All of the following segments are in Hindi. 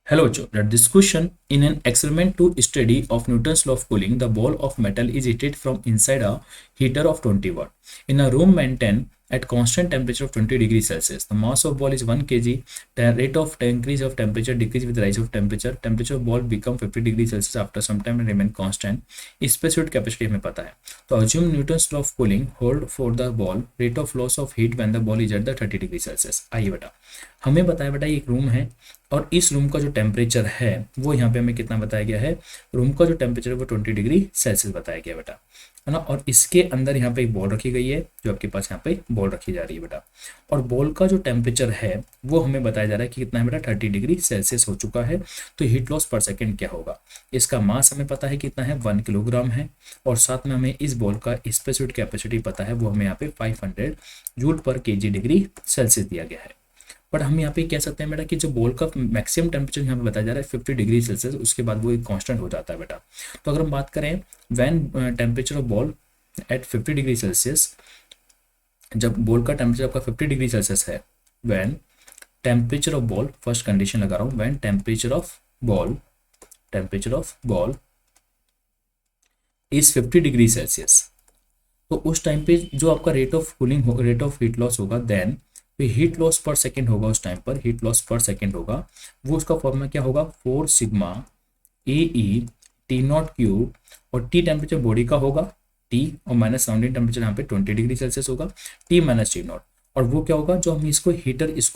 Hello, Joe. The discussion in an experiment to study of Newton's law of cooling, the ball of metal is heated from inside a heater of 20 watt in a room maintained at constant temperature of 20 degrees Celsius. The mass of ball is 1 kg. The rate of increase of temperature decrease with the rise of temperature. Temperature of ball become 50 degrees Celsius after some time and remain constant. Specified capacity हमें पता है. तो assume Newton's law of cooling hold for the ball. Rate of loss of heat when the ball is at the 30 degree Celsius. आइए बेटा, हमें बताया बेटा ये एक रूम है और इस रूम का जो टेम्परेचर है वो यहाँ पे हमें कितना बताया गया है, रूम का जो टेम्परेचर है वो 20 डिग्री सेल्सियस बताया गया बेटा, है ना। और इसके अंदर यहाँ पे एक बॉल रखी गई है, जो आपके पास यहाँ पे बॉल रखी जा रही है बेटा, और बॉल का जो टेम्परेचर है वो हमें बताया जा रहा है कि कितना है बेटा, 30 डिग्री सेल्सियस हो चुका है। तो हीट लॉस पर सेकेंड क्या होगा, इसका मास हमें पता है कितना है, 1 किलोग्राम है, और साथ में हमें इस बॉल का स्पेसिफिक कैपेसिटी पता है, वो हमें यहाँ पे 500 जूल पर केजी डिग्री सेल्सियस दिया गया है। बट हम यहाँ पे कह सकते हैं बेटा कि जो बॉल का मैक्सिमम टेम्परेचर यहाँ पे बताया जा रहा है 50 डिग्री सेल्सियस, उसके बाद वो एक कांस्टेंट हो जाता है बेटा। तो अगर हम बात करें when temperature of ball at 50 degree Celsius, जब बॉल का टेम्परेचर आपका 50 डिग्री सेल्सियस है, when temperature of ball, first condition लगा रहा हूँ, when temperature of ball is 50 degree Celsius, तो उस टाइम पे जो आपका rate of cooling, rate of heat loss होगा, देन हीट लॉस पर सेकेंड होगा, उस टाइम पर हीट लॉस पर सेकेंड होगा, वो उसका फॉर्मूला क्या होगा, 4 sigma A E T not cube, और टी टेम्परेचर बॉडी का होगा टी, और माइनस सराउंडिंग टेम्परेचर यहाँ पे 20 डिग्री सेल्सियस होगा, टी माइनस टी नॉट। और वो क्या होगा, जो हम इसको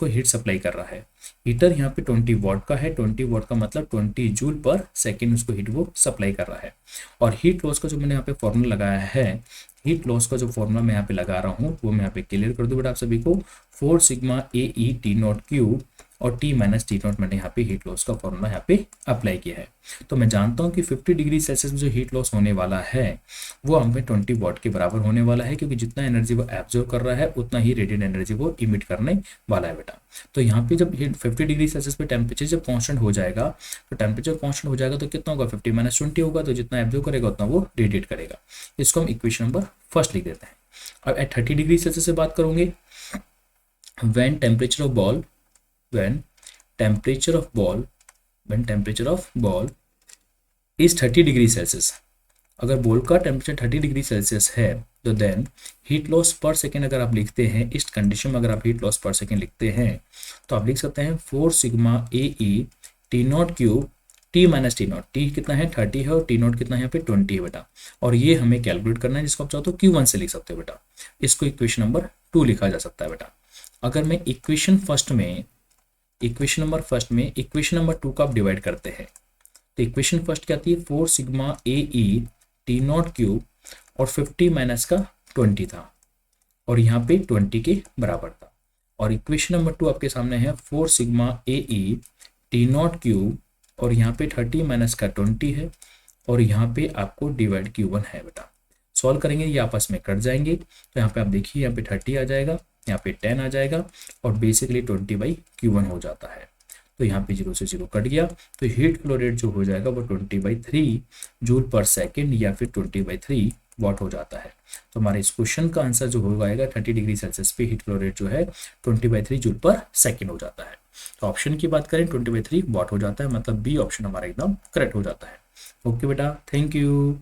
हीट सप्लाई कर रहा है, हीटर यहाँ पे 20 वॉट का है, 20 वॉट का मतलब 20 जूल पर सेकेंड उसको हीट वो सप्लाई कर रहा है। और हीट लॉस का जो मैंने यहाँ पे फॉर्मूला लगाया है, हीट लॉस का जो फॉर्मूला मैं यहाँ पे लगा रहा हूँ वो मैं यहाँ पे क्लियर कर दूँ बेटा आप सभी को, 4 sigma A E T not cube और टी माइनस टी नॉट, मैंने यहाँ पे हीट लॉस का फॉर्मूला यहाँ पे अप्लाई किया है। तो मैं जानता हूँ कि 50 डिग्री सेल्सियस में जो हीट लॉस होने वाला है वो हमें 20 वॉट के बराबर होने वाला है, क्योंकि जितना एनर्जी वो एब्जॉर्ब कर रहा है उतना ही रेडिएंट एनर्जी वो इमिट करने वाला है बेटा। तो यहाँ पे जब 50 डिग्री सेल्सियस पे टेम्परेचर जब कांस्टेंट हो जाएगा, तो टेम्परेचर कांस्टेंट हो जाएगा तो कितना होगा, 50 माइनस 20 होगा, तो जितना एब्जॉर्ब करेगा उतना वो रेडिएट करेगा। इसको हम इक्वेशन नंबर फर्स्ट लिख देते हैं। अब एट 30 डिग्री सेल्सियस से बात करोगे, when temperature of ball is 30 degree Celsius, अगर बॉल का टेम्परेचर 30 डिग्री सेल्सियस है, तो देन हीट लॉस पर सेकेंड अगर आप लिखते हैं, इस कंडीशन में अगर आप हीट लॉस पर सेकेंड लिखते हैं तो आप लिख सकते हैं 4 sigma A E T not cube T minus T not, T कितना है 30 है और टी नॉट कितना है यहाँ पे 20 है बेटा, और ये हमें कैलकुलेट करना है, जिसको आप चाहो तो Q1 से लिख सकते हो बेटा। इसको इक्वेशन नंबर 2 लिखा जा सकता है बेटा। अगर मैं इक्वेशन नंबर 2 का आप डिवाइड करते हैं, तो इक्वेशन फर्स्ट क्या आती है, 4 sigma A E T not cube और 50 माइनस का 20 था, और यहाँ पे 20 के बराबर था। और इक्वेशन नंबर 2 आपके सामने है 4 sigma A E T not cube और यहाँ पे 30 माइनस का 20 है, और यहाँ पे आपको डिवाइड Q1 है बेटा। सॉल्व करेंगे ये आपस में कट जाएंगे, तो यहाँ पे आप देखिए, यहाँ पे 30 आ जाएगा, यहाँ पे 10 आ जाएगा, और बेसिकली 20/Q1 हो जाता है। तो यहाँ पे 0 से 0 कट गया, तो हीट फ्लो रेट जो हो जाएगा वो 20/3 जूल पर सेकेंड या फिर 20/3 वॉट हो जाता है। तो हमारे इस क्वेश्चन का आंसर जो हो जाएगा 30 डिग्री सेल्सियस पे हीट फ्लो रेट जो है 20/3 जूल पर सेकेंड हो जाता है। तो ऑप्शन की बात करें 20/3 वॉट हो जाता है, मतलब बी ऑप्शन हमारा एकदम करेक्ट हो जाता है। ओके बेटा, थैंक यू।